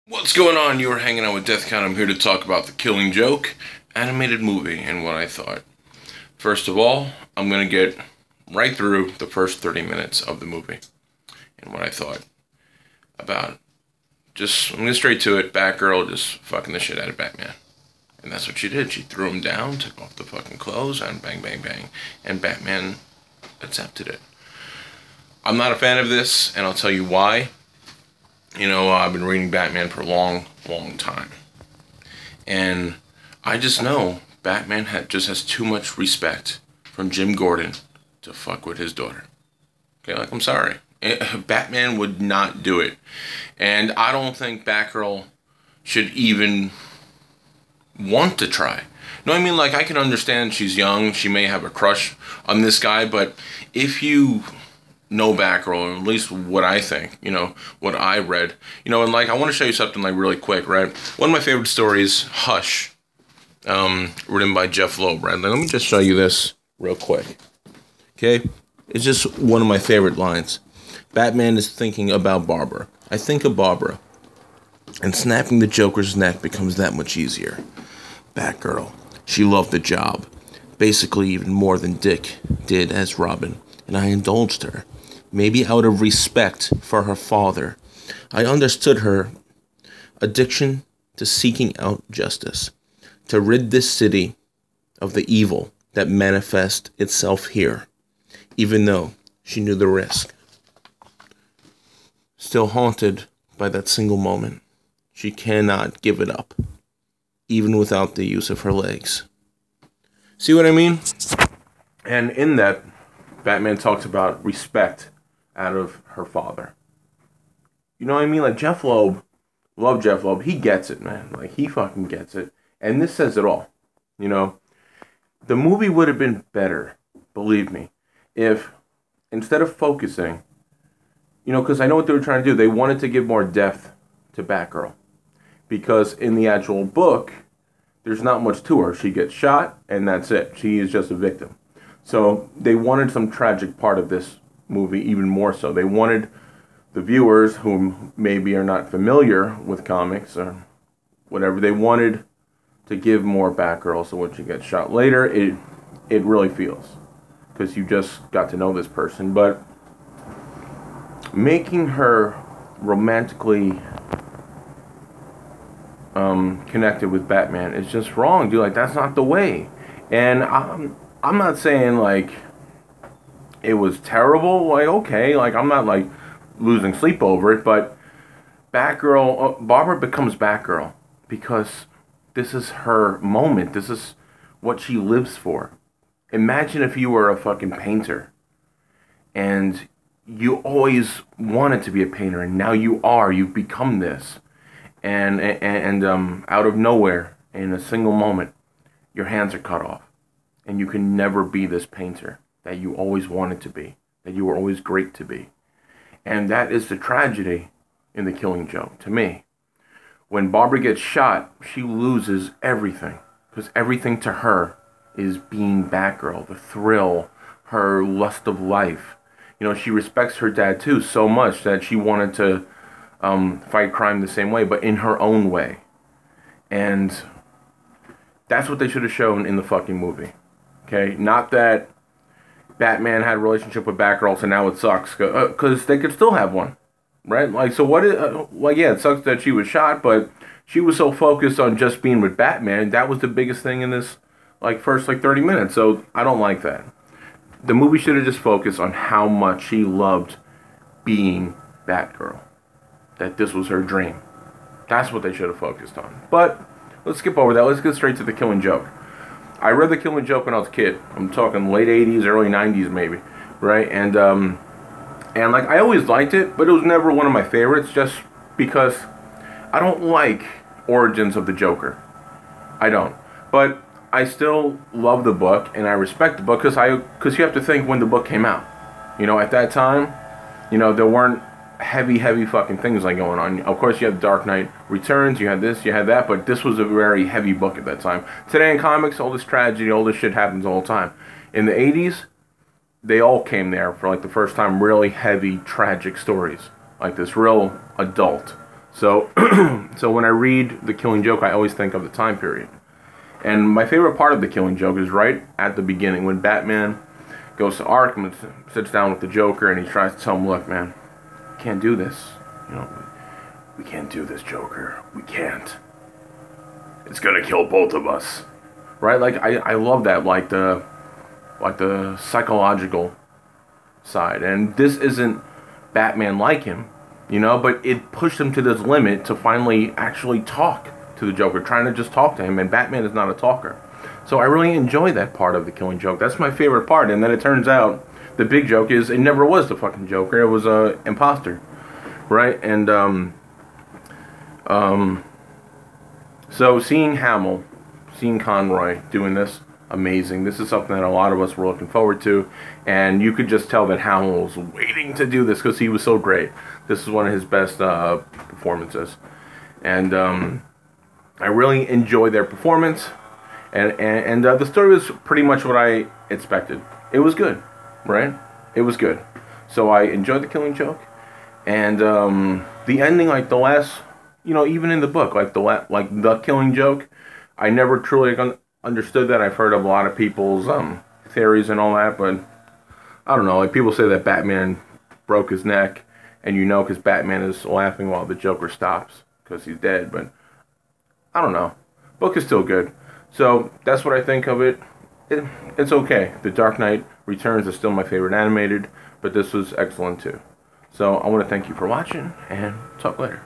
What's going on? You are hanging out with Deathcount. I'm here to talk about The Killing Joke animated movie and what I thought. First of all, I'm going to get right through the first 30 minutes of the movie and what I thought about I'm going straight to it. Batgirl just fucking the shit out of Batman. And that's what she did. She threw him down, took off the fucking clothes, and bang, bang, bang. And Batman accepted it. I'm not a fan of this, and I'll tell you why. I've been reading Batman for a long, long time. And I just know Batman just has too much respect from Jim Gordon to fuck with his daughter. Okay, I'm sorry. Batman would not do it. And I don't think Batgirl should even want to try. You know what I mean? I can understand she's young. She may have a crush on this guy. But if you know Batgirl, or at least what I think, what I read, and I want to show you something really quick, right? One of my favorite stories, Hush, written by Jeff Loeb, right? Let me just show you this real quick, okay? It's just one of my favorite lines. Batman is thinking about Barbara. I think of Barbara, and snapping the Joker's neck becomes that much easier. Batgirl, she loved the job, basically even more than Dick did as Robin, and I indulged her. Maybe out of respect for her father. I understood her addiction to seeking out justice, to rid this city of the evil that manifests itself here, even though she knew the risk. Still haunted by that single moment, she cannot give it up, even without the use of her legs. See what I mean? And in that, Batman talks about respect out of her father. You know what I mean? Jeff Loeb, love Jeff Loeb. He gets it, man. He fucking gets it. And this says it all. The movie would have been better, believe me, if instead of focusing, because I know what they were trying to do. They wanted to give more depth to Batgirl. Because in the actual book, there's not much to her. She gets shot, and that's it. She is just a victim. So they wanted some tragic part of this movie even more so. They wanted the viewers who maybe are not familiar with comics or whatever, they wanted to give more Batgirl, so when she gets shot later, it really feels. Because you just got to know this person. But making her romantically connected with Batman is just wrong, dude. That's not the way. And I'm not saying it was terrible. Okay, I'm not losing sleep over it, but Batgirl, Barbara becomes Batgirl because this is her moment. This is what she lives for. Imagine if you were a fucking painter and you always wanted to be a painter, and now you've become this, and out of nowhere, in a single moment, your hands are cut off, and you can never be this painter that you always wanted to be, that you were always great to be. And that is the tragedy in The Killing Joke, to me. When Barbara gets shot, she loses everything, because everything to her is being Batgirl, the thrill, her lust of life. She respects her dad too so much that she wanted to fight crime the same way, but in her own way. And that's what they should have shown in the fucking movie. Okay? Not that Batman had a relationship with Batgirl, so now it sucks. Because they could still have one. Right? So what is... yeah, it sucks that she was shot, but she was so focused on just being with Batman. That was the biggest thing in this, first 30 minutes. So I don't like that. The movie should have just focused on how much she loved being Batgirl. That this was her dream. That's what they should have focused on. But let's skip over that. Let's get straight to The Killing Joke. I read The Killing Joke when I was a kid. I'm talking late 80s, early 90s maybe. Right? And I always liked it, but it was never one of my favorites just because I don't like origins of the Joker. I don't. But I still love the book, and I respect the book because you have to think when the book came out. At that time, there weren't heavy fucking things going on. Of course, you had Dark Knight Returns, you had this, you had that, but this was a very heavy book at that time. Today in comics, all this tragedy, all this shit happens all the time. In the 80s, they all came there for the first time, really heavy, tragic stories. This real adult So, so when I read The Killing Joke, I always think of the time period. And my favorite part of The Killing Joke is right at the beginning when Batman goes to Arkham and sits down with the Joker, and he tries to tell him, "Look, man, we can't do this. You know, we can't do this, Joker. We can't. It's gonna kill both of us." Right? Like I love that, like the psychological side. And this isn't Batman like him, you know, but it pushed him to this limit to finally actually talk to the Joker, trying to just talk to him, and Batman is not a talker. So I really enjoy that part of The Killing Joke. That's my favorite part. And then it turns out the big joke is it never was the fucking Joker. It was a imposter, right? And so seeing Hamill, seeing Conroy doing this, amazing. This is something that a lot of us were looking forward to, and you could just tell that Hamill was waiting to do this because he was so great. This is one of his best performances, and I really enjoyed their performance, and the story was pretty much what I expected. It was good, right? It was good. So I enjoyed The Killing Joke, and the ending, like the last, you know, even in the book, like The Killing Joke, I never truly understood that. I've heard of a lot of people's theories and all that, but I don't know. Like people say that Batman broke his neck, and you know, because Batman is laughing while the Joker stops because he's dead. But I don't know. Book is still good, so that's what I think of it. It's okay. The Dark Knight Returns is still my favorite animated, but this was excellent too. So I want to thank you for watching, and talk later.